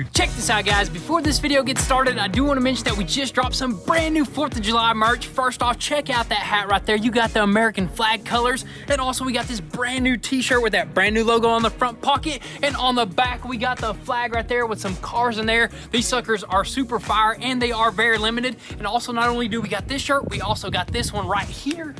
dude. Check this out, guys. Before this video gets started, I do want to mention that we just dropped some brand new 4th of July merch. First off, check out that hat right there. You got the American flag colors. And also we got this brand new t-shirt with that brand new logo on the front pocket. And on the back, we got the flag right there with some cars in there. These suckers are super fire and they are very limited. And also, not only do we got this shirt, we also got this one right here.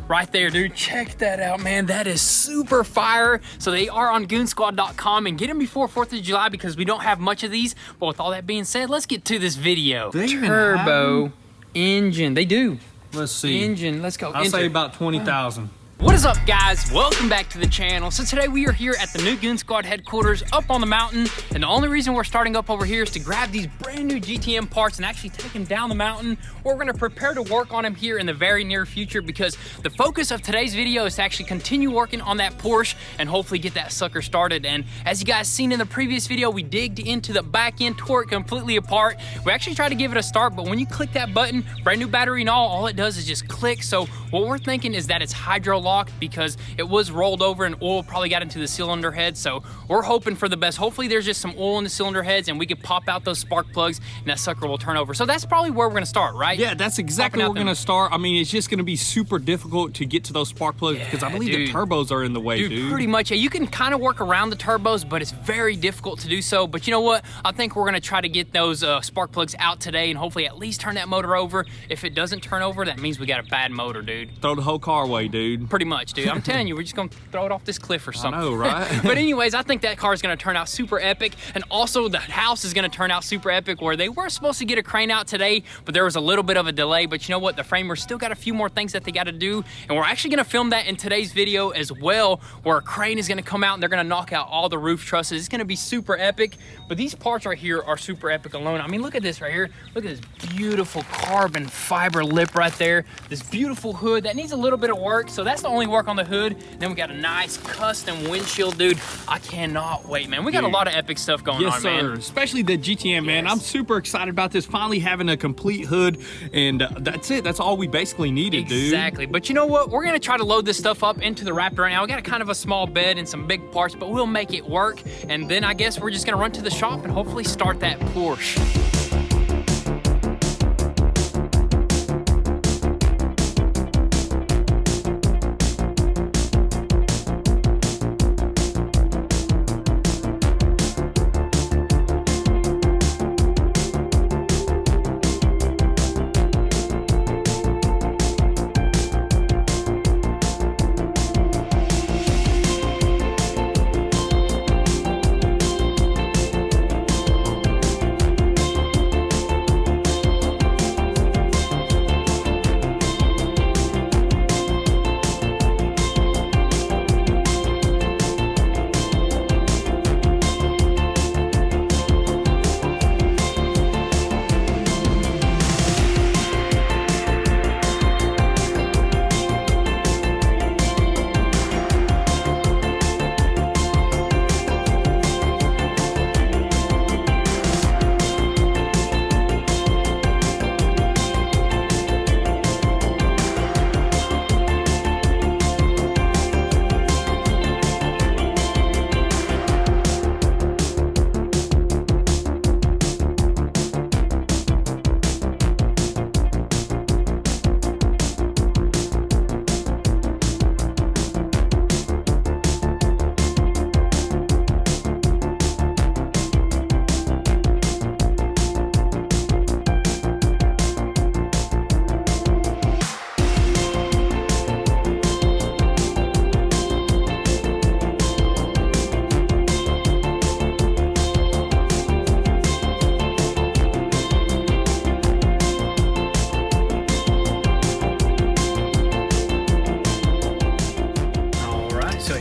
Right there, dude. Check that out, man. That is super fire. So they are on goonzquad.com, and get them before 4th of July because we don't have much of these. But with all that being said, let's get to this video. Turbo engine. They do. Let's see. Engine. Let's go. I'll say about 20,000. What is up, guys? Welcome back to the channel. So today we are here at the new Goon Squad headquarters up on the mountain, and the only reason we're starting up over here is to grab these brand new GTM parts and actually take them down the mountain. We're going to prepare to work on them here in the very near future because the focus of today's video is to actually continue working on that Porsche and hopefully get that sucker started. And as you guys seen in the previous video, we digged into the back end, tore it completely apart. We actually tried to give it a start, but when you click that button, brand new battery and all it does is just click. So what we're thinking is that it's hydro locked because it was rolled over and oil probably got into the cylinder head. So we're hoping for the best. Hopefully there's just some oil in the cylinder heads and we can pop out those spark plugs and that sucker will turn over. So that's probably where we're gonna start, right? Yeah, that's exactly where we're gonna start. I mean, it's just gonna be super difficult to get to those spark plugs because I believe the turbos are in the way, dude. Pretty much. Yeah, you can kind of work around the turbos, but it's very difficult to do so. But you know what? I think we're gonna try to get those spark plugs out today and hopefully at least turn that motor over. If it doesn't turn over, that means we got a bad motor, dude. Throw the whole car away, dude. Pretty much, dude. I'm telling you, we're just gonna throw it off this cliff or something. I know, right? But anyways, I think that car is gonna turn out super epic, and also the house is gonna turn out super epic, where they were supposed to get a crane out today, but there was a little bit of a delay. But you know what? The framers still got a few more things that they gotta do, and we're actually gonna film that in today's video as well, where a crane is gonna come out and they're gonna knock out all the roof trusses. It's gonna be super epic, but these parts right here are super epic alone. I mean, look at this right here. Look at this beautiful carbon fiber lip right there. This beautiful hood that needs a little bit of work, so that's the only work on the hood. Then we got a nice custom windshield, dude. I cannot wait, man. We got a lot of epic stuff going on, man. Especially the GTM, man. I'm super excited about this, finally having a complete hood, and that's it. That's all we basically needed, dude. Exactly. But you know what? We're gonna try to load this stuff up into the Raptor right now. We got a kind of a small bed and some big parts, but we'll make it work. And then I guess we're just gonna run to the shop and hopefully start that Porsche.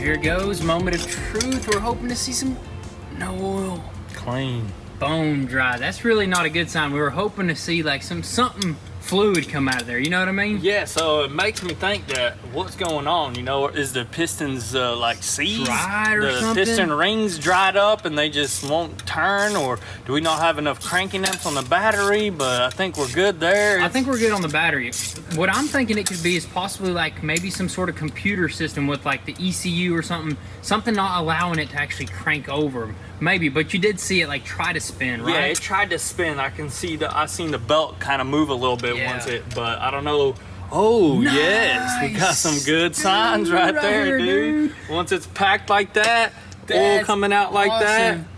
Here goes, moment of truth. We're hoping to see some no oil. Clean. Bone dry. That's really not a good sign. We were hoping to see like something fluid come out of there, you know what I mean? Yeah, so it makes me think that what's going on, you know, is the pistons like seized? Dried or something? The piston rings dried up and they just won't turn, or do we not have enough cranking amps on the battery? But I think we're good there. I think we're good on the battery. What I'm thinking it could be is possibly like maybe some sort of computer system with like the ECU or something not allowing it to actually crank over. Maybe, but you did see it like try to spin, right? Yeah, it tried to spin. I seen the belt kind of move a little bit once but I don't know. Oh, nice. Yes, we got some good signs right there, here, dude. Once it's packed like that, oil coming out like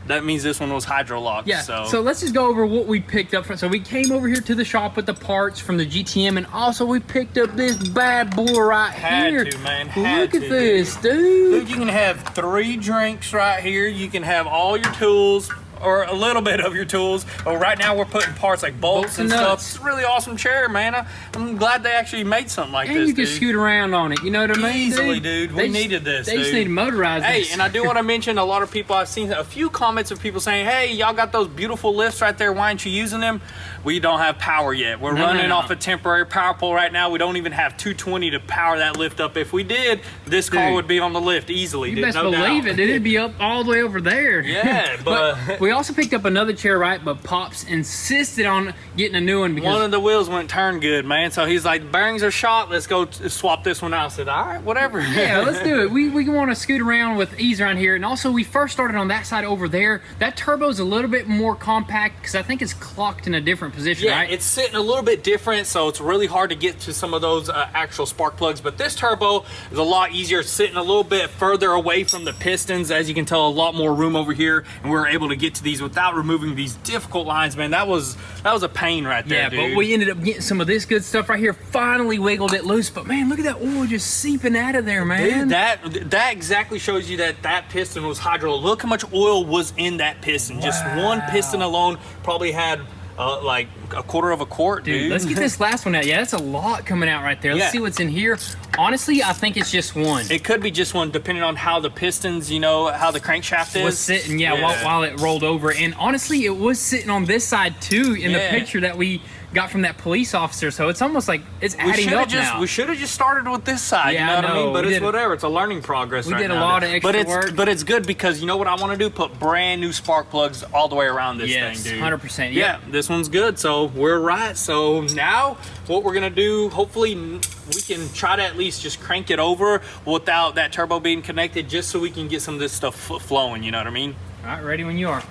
that means this one was hydro locked. Yeah, so let's just go over what we picked up. So we came over here to the shop with the parts from the GTM, and also we picked up this bad boy right here. Had to, man. Look at this, dude. Dude, you can have 3 drinks right here. You can have all your tools, or a little bit of your tools. But right now we're putting parts like bolts and stuff. It's a really awesome chair, man. I'm glad they actually made something like this. And you can scoot around on it, you know what I mean? Easily, dude. We needed this, They just need to motorize this. Hey, and I do want to mention a lot of people, I've seen a few comments of people saying, hey, y'all got those beautiful lifts right there. Why aren't you using them? We don't have power yet. We're running off a temporary power pole right now. We don't even have 220 to power that lift up. If we did, this car would be on the lift easily. You best believe it. It'd be up all the way over there. Yeah, but we also picked up another chair, right? But Pops insisted on getting a new one because one of the wheels wouldn't turn good, man. So he's like, bearings are shot. Let's go swap this one out. I said, all right, whatever. Yeah, let's do it. We want to scoot around with ease around here. And also, we first started on that side over there. That turbo's a little bit more compact because I think it's clocked in a different position, right? It's sitting a little bit different, so it's really hard to get to some of those actual spark plugs. But this turbo is a lot easier, sitting a little bit further away from the pistons. As you can tell, a lot more room over here, and we're able to get to these without removing these difficult lines, man. That was a pain right there, dude. But we ended up getting some of this good stuff right here. Finally wiggled it loose, but man, look at that oil just seeping out of there, man. Dude, that exactly shows you that piston was hydro. Look how much oil was in that piston. Wow. Just one piston alone probably had like a quarter of a quart, dude. Let's get this last one out. Yeah, that's a lot coming out right there. Let's see what's in here. Honestly, I think it's just one. It could be just one, depending on how the pistons, you know, how the crankshaft is. Was sitting, while it rolled over. And honestly, it was sitting on this side too in the picture that we got from that police officer. So it's almost like it's adding up now. We should have just started with this side, you know what I mean? But it's whatever. It's a learning progress right now. We did a lot of extra work. But it's good because you know what I want to do? Put brand new spark plugs all the way around this thing, dude. 100%. Yeah, this one's good. So we're right. So now what we're going to do, hopefully we can try to at least just crank it over without that turbo being connected, just so we can get some of this stuff flowing, you know what I mean? All right, ready when you are.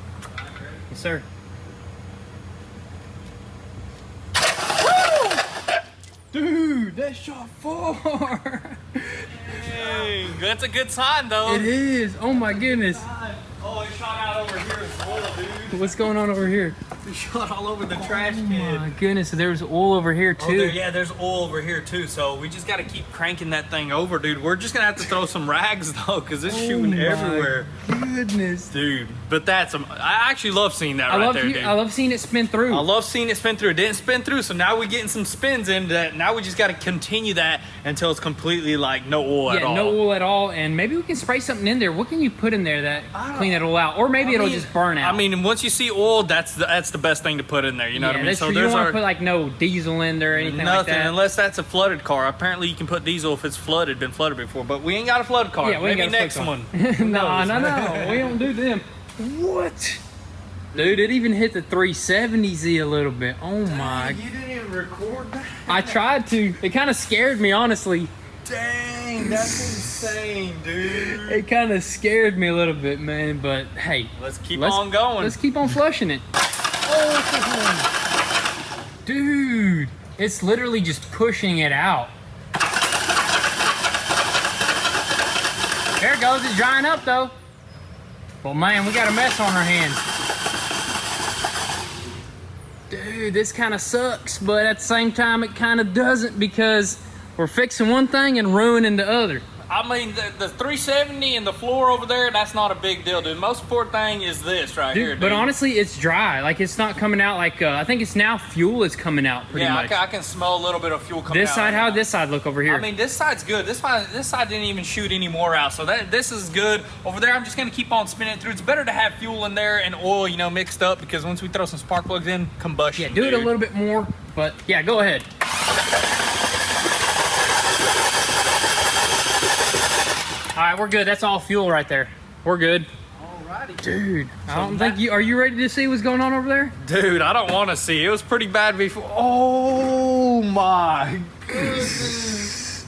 Yes, sir. Dude, that shot far. Dang, that's a good sign, though. It is. Oh my goodness. Oh, it shot out over here as well, dude. What's going on over here? It shot all over the trash can. Oh my goodness, there's oil over here too. There's oil over here too. So we just got to keep cranking that thing over, dude. We're just gonna have to throw some rags though, because it's shooting everywhere. Goodness, dude. But I actually love seeing that dude. I love seeing it spin through. I love seeing it spin through. It didn't spin through, so now we're getting some spins in that. Now we just got to continue that until it's completely like no oil at all. Yeah, no oil at all. And maybe we can spray something in there. What can you put in there that clean it all out? Or maybe it'll just burn out. I mean, once you see oil, that's the best thing to put in there. You know what I mean? So you don't want to put like no diesel in there or anything like that. Nothing, unless that's a flooded car. Apparently, you can put diesel if it's flooded, been flooded before. But we ain't got a flooded car. Yeah, we ain't got next one. No, we don't do them. What? Dude, it even hit the 370Z a little bit. Oh my! You didn't even record that. I tried to. It kind of scared me, honestly. Dang, that's insane, dude. It kind of scared me a little bit, man. But hey, let's keep on going. Let's keep on flushing it. Oh, dude, it's literally just pushing it out. There it goes. It's drying up though. Well, man, we got a mess on our hands. Dude, this kind of sucks, but at the same time, it kind of doesn't, because we're fixing one thing and ruining the other. I mean, the 370 and the floor over there, that's not a big deal, dude. Most important thing is this right here, dude. But honestly, it's dry. Like, it's not coming out like, I think it's now fuel is coming out pretty much. Yeah, I can smell a little bit of fuel coming out. This side, how'd this side look over here? I mean, this side's good. This side didn't even shoot any more out, so this is good. Over there, I'm just going to keep on spinning it through. It's better to have fuel in there and oil, you know, mixed up, because once we throw some spark plugs in, combustion, Yeah, do it a little bit more, but yeah, go ahead. All right, we're good. That's all fuel right there. We're good. Alrighty. Dude, I don't think are you ready to see what's going on over there? Dude, I don't want to see. It was pretty bad before. Oh my goodness.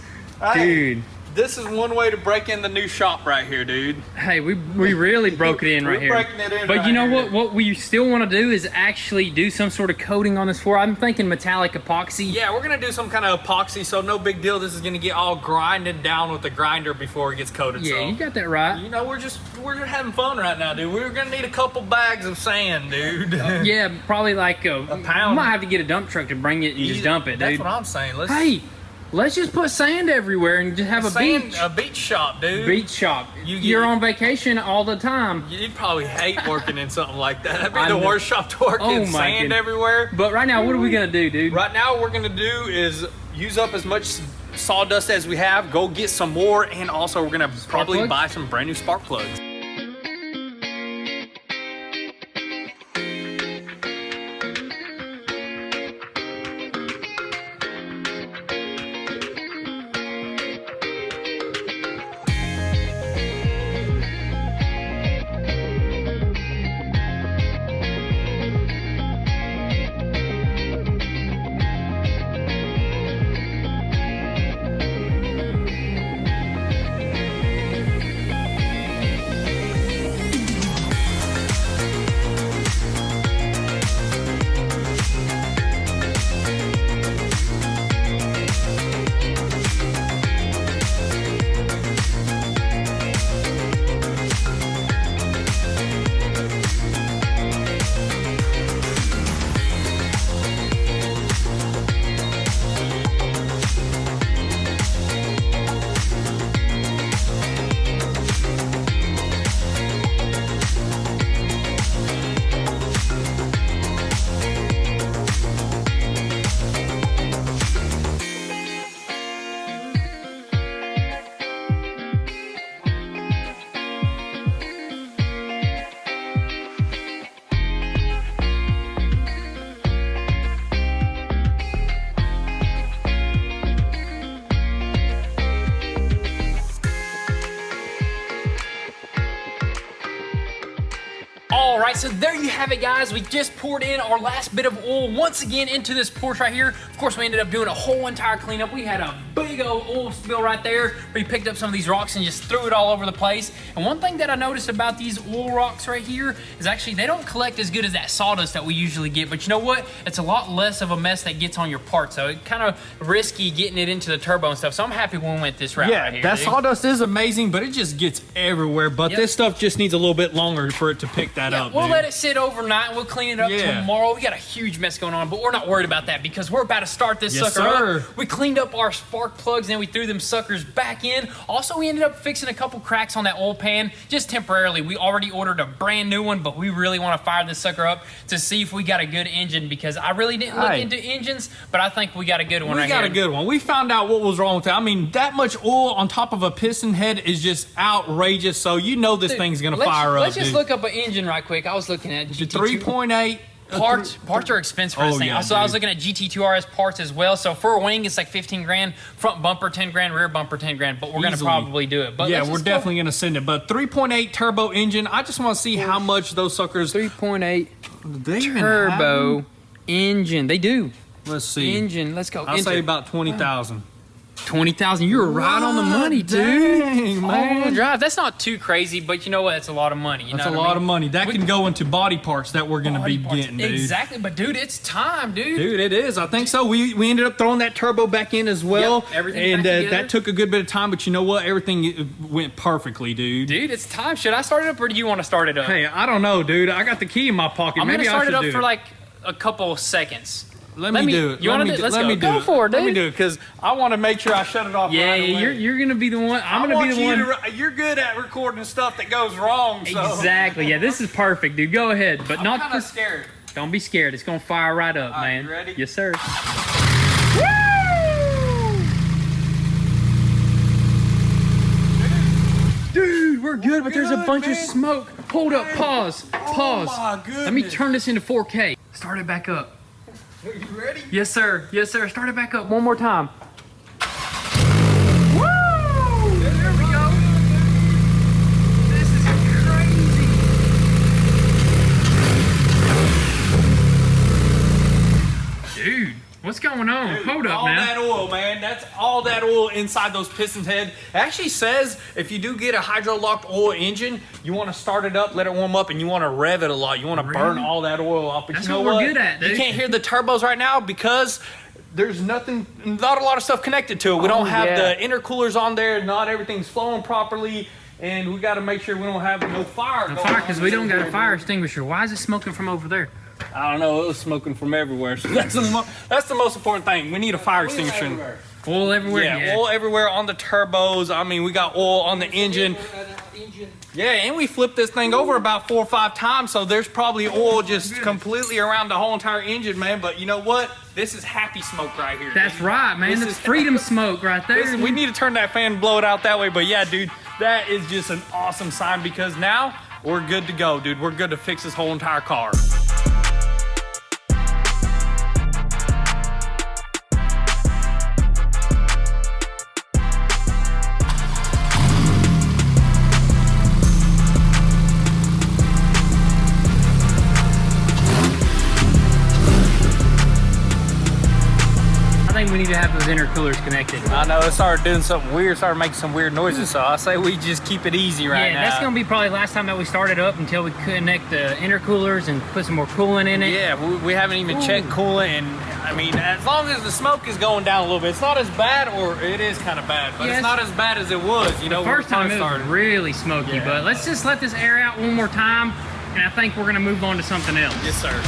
Dude. this is one way to break in the new shop right here, dude. Hey, we really broke it in right here. Breaking it in but right you know here. what we still want to do is actually do some sort of coating on this floor. I'm thinking metallic epoxy. Yeah, we're gonna do some kind of epoxy, so no big deal. This is gonna get all grinded down with the grinder before it gets coated. Yeah, so. you got that right. You know, we're just having fun right now, dude. We're gonna need a couple bags of sand, dude. Yeah, probably like a pound. You might have to get a dump truck to bring it and just dump it, dude. That's what I'm saying. Hey, let's just put sand everywhere and just have a beach. A beach shop, dude. Beach shop. You're on vacation all the time. You'd probably hate working in something like that. That'd be the worst shop to work in. Sand goodness. everywhere. But right now, what are we gonna do, dude? Right now, what we're gonna do is use up as much sawdust as we have, go get some more, and also we're gonna probably buy some brand new spark plugs. All right, so there you have it, guys. We just poured in our last bit of oil once again into this Porsche right here. Of course, we ended up doing a whole entire cleanup. We had a big old oil spill right there. We picked up some of these rocks and just threw it all over the place. And one thing that I noticed about these oil rocks right here is actually they don't collect as good as that sawdust that we usually get. But you know what? It's a lot less of a mess that gets on your part. So it's kind of risky getting it into the turbo and stuff. So I'm happy we went this route right here. Yeah, that sawdust is amazing, but it just gets everywhere. But this stuff just needs a little bit longer for it to pick that up. We'll let it sit overnight and we'll clean it up tomorrow. We got a huge mess going on, but we're not worried about that because we're about to start this sucker up. We cleaned up our spark plugs and then we threw them suckers back in. Also, we ended up fixing a couple cracks on that oil pan just temporarily. We already ordered a brand new one, but we really want to fire this sucker up to see if we got a good engine because I really didn't look into engines, but I think we got a good one right here. We got a good one. We found out what was wrong with it. I mean, that much oil on top of a piston head is just outrageous, so you know this thing's going to fire up. Let's just look up an engine right quick. I was looking at GT2. 3.8. Parts are expensive for this thing. So I was looking at GT2 RS parts as well. So for a wing, it's like 15 grand. Front bumper, 10 grand. Rear bumper, 10 grand. But we're going to probably do it. But yeah, we're definitely going to send it. But 3.8 turbo engine. I just want to see how much those suckers. 3.8 turbo engine. They do. Let's see. Engine. Let's go. I'll say about 20,000. 20,000. You were right on the money, dude. Dang, man. All-wheel drive. That's not too crazy, but you know what? That's a lot of money. That's a lot of money. That can go into body parts that we're going to be getting, dude. Exactly. But, dude, it's time, dude. Dude, it is. I think so. We ended up throwing that turbo back in as well. Yep, everything and back together. That took a good bit of time, but you know what? Everything went perfectly, dude. Dude, it's time. Should I start it up or do you want to start it up? Hey, I don't know, dude. I got the key in my pocket. I'm going to Maybe start I should it up do for like a couple seconds. Let me do it. You want to do it? Let's go. Go for it, dude. Let me do it because I want to make sure I shut it off. Yeah, right away. you're gonna be the one. I'm gonna be the one. You're good at recording stuff that goes wrong. So. Exactly. Yeah, this is perfect, dude. Go ahead, but not kind of scared. Don't be scared. It's gonna fire right up, man. You ready? Yes, sir. Dude, we're good, but there's a bunch of smoke. Hold up. Pause. Pause. My goodness. Let me turn this into 4K. Start it back up. Are you ready? Yes, sir. Yes, sir. Start it back up one more time. Woo! There we go. This is crazy. Dude, what's going going on? Dude, Hold up all now. that oil, man. That's all that oil inside those pistons head. It actually says if you do get a hydro-locked oil engine, you want to start it up, let it warm up, and you want to rev it a lot. You want to burn all that oil off. But That's you know what what? we're good at, dude. You can't hear the turbos right now because there's not a lot of stuff connected to it. We don't have the intercoolers on there. Not everything's flowing properly. And we got to make sure we don't have no fire. No fire, because we don't got a fire extinguisher. Why is it smoking from over there? I don't know. It was smoking from everywhere. So that's the most important thing. We need a fire extinguisher. Oil everywhere? Yeah, oil everywhere on the turbos. I mean, we got oil on the engine. Yeah, and we flipped this thing over about 4 or 5 times, so there's probably oil just completely around the whole entire engine, man. But you know what? This is happy smoke right here. That's right, man. That's freedom smoke right there. We need to turn that fan and blow it out that way. But yeah, dude, that is just an awesome sign because now we're good to go, dude. We're good to fix this whole entire car. I think we need to have those intercoolers connected. I know, it started doing something weird, started making some weird noises, so I say we just keep it easy right now. Yeah, that's gonna be probably the last time that we start it up until we connect the intercoolers and put some more coolant in it. Yeah, we haven't even checked coolant, and I mean, as long as the smoke is going down a little bit, it's not as bad, or it is kind of bad, but it's not as bad as it was, you know. The first time it was really smoky, but let's just let this air out one more time, and I think we're gonna move on to something else. Yes, sir.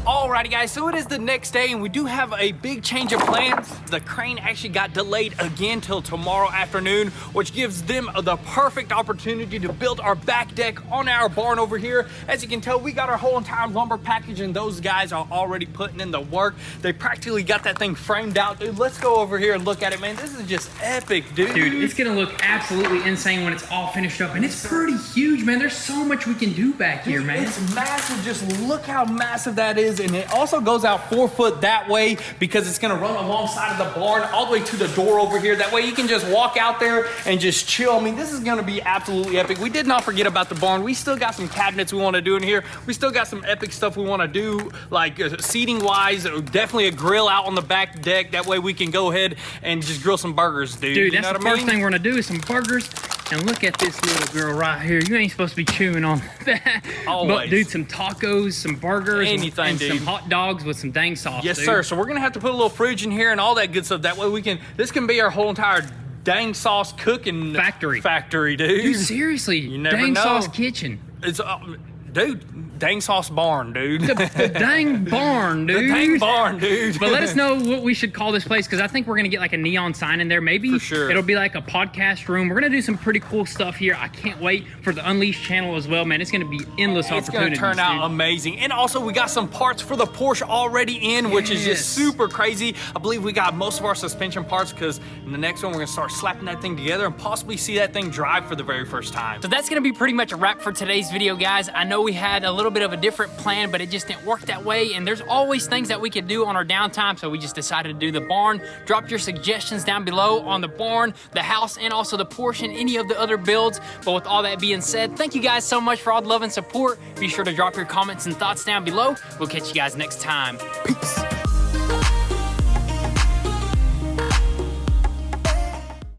Alrighty guys, so it is the next day and we do have a big change of plans. The crane actually got delayed again till tomorrow afternoon, which gives them the perfect opportunity to build our back deck on our barn over here. As you can tell, we got our whole entire lumber package and those guys are already putting in the work. They practically got that thing framed out. Dude, let's go over here and look at it, man. This is just epic, dude. Dude, it's gonna look absolutely insane when it's all finished up, and it's pretty huge, man. There's so much we can do back here, man. It's massive. Just look how massive that is, and it also goes out 4 foot that way because it's gonna run alongside of the barn all the way to the door over here. That way you can just walk out there and just chill. I mean, this is gonna be absolutely epic. We did not forget about the barn. We still got some cabinets we want to do in here. We still got some epic stuff we want to do, like seating wise. Definitely a grill out on the back deck. That way we can go ahead and just grill some burgers, dude. Dude, you that's know the what I first mean? thing we're gonna do is some burgers. And look at this little girl right here. You ain't supposed to be chewing on that. Always. But dude, some tacos, some burgers, Anything, and dude. some hot dogs with some dang sauce, Yes, dude. sir. So we're gonna have to put a little fridge in here and all that good stuff. That way we can, this can be our whole entire dang sauce cooking Factory, dude. Dude, seriously, You never dang know. sauce kitchen. It's Dude, dang sauce barn, dude. The dang barn, dude. The dang barn, dude. But let us know what we should call this place, because I think we're gonna get like a neon sign in there. Maybe For sure. It'll be like a podcast room. We're gonna do some pretty cool stuff here. I can't wait for the Unleashed channel as well, man. It's gonna be endless opportunities. It's gonna turn out amazing. And also we got some parts for the Porsche already in, which is just super crazy. I believe we got most of our suspension parts, because in the next one we're gonna start slapping that thing together and possibly see that thing drive for the very first time. So that's gonna be pretty much a wrap for today's video, guys. I know we had a little bit of a different plan, but it just didn't work that way. And there's always things that we could do on our downtime, so we just decided to do the barn. Drop your suggestions down below on the barn, the house, and also the Porsche and any of the other builds. But with all that being said, thank you guys so much for all the love and support. Be sure to drop your comments and thoughts down below. We'll catch you guys next time. Peace.